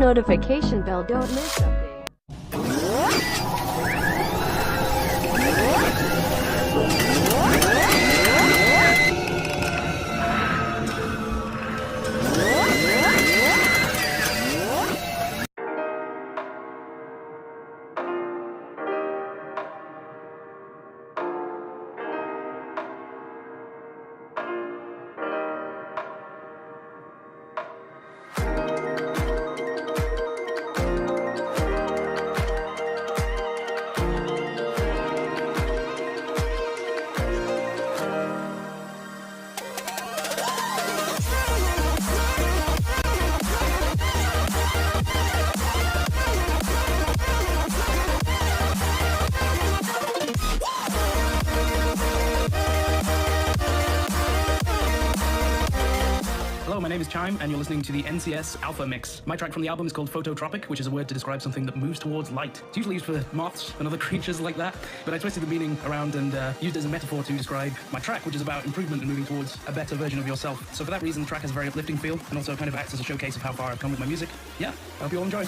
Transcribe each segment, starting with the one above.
notification bell, don't miss update. Hello, my name is Chime, and you're listening to the NCS Alpha Mix. My track from the album is called Phototropic, which is a word to describe something that moves towards light. It's usually used for moths and other creatures like that, but I twisted the meaning around and used it as a metaphor to describe my track, which is about improvement and moving towards a better version of yourself. So for that reason, the track has a very uplifting feel, and also kind of acts as a showcase of how far I've come with my music. Yeah, I hope you all enjoy.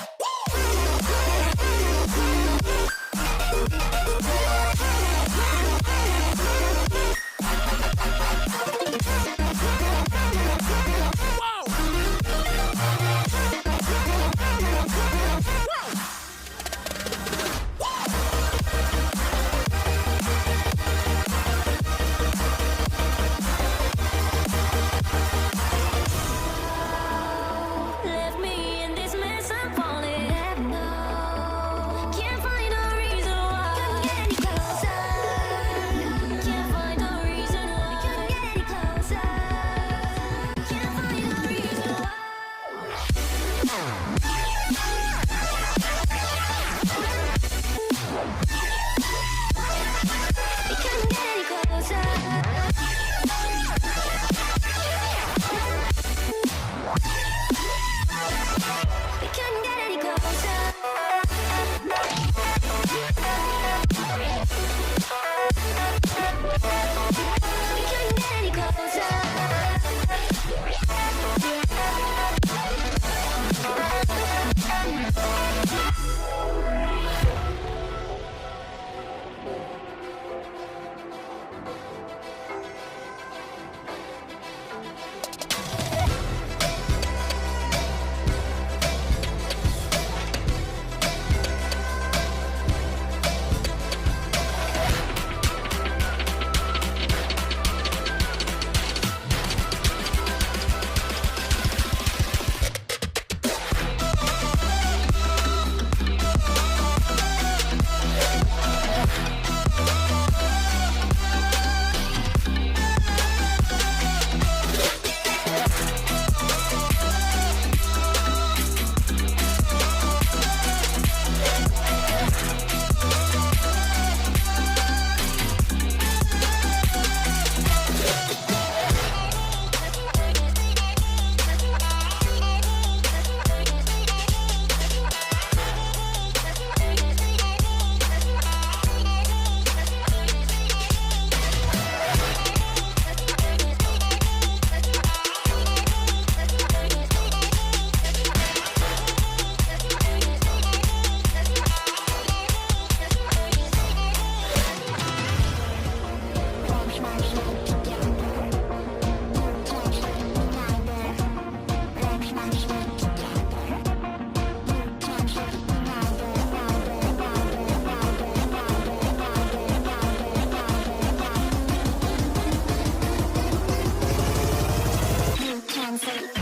Say